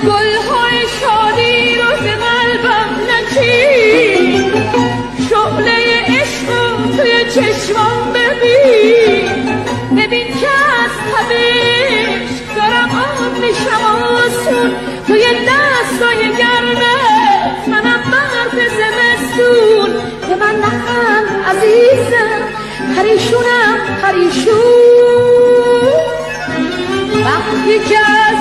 گلهای شادی رو ز قلبم نچین، شعله عشق رو توی چشمام ببین که از تبش دارم آب میشم آسون، توی دستای گرمت منم برف زمستون. به من نخند عزیزم، پریشونم پریشون، وقتی که از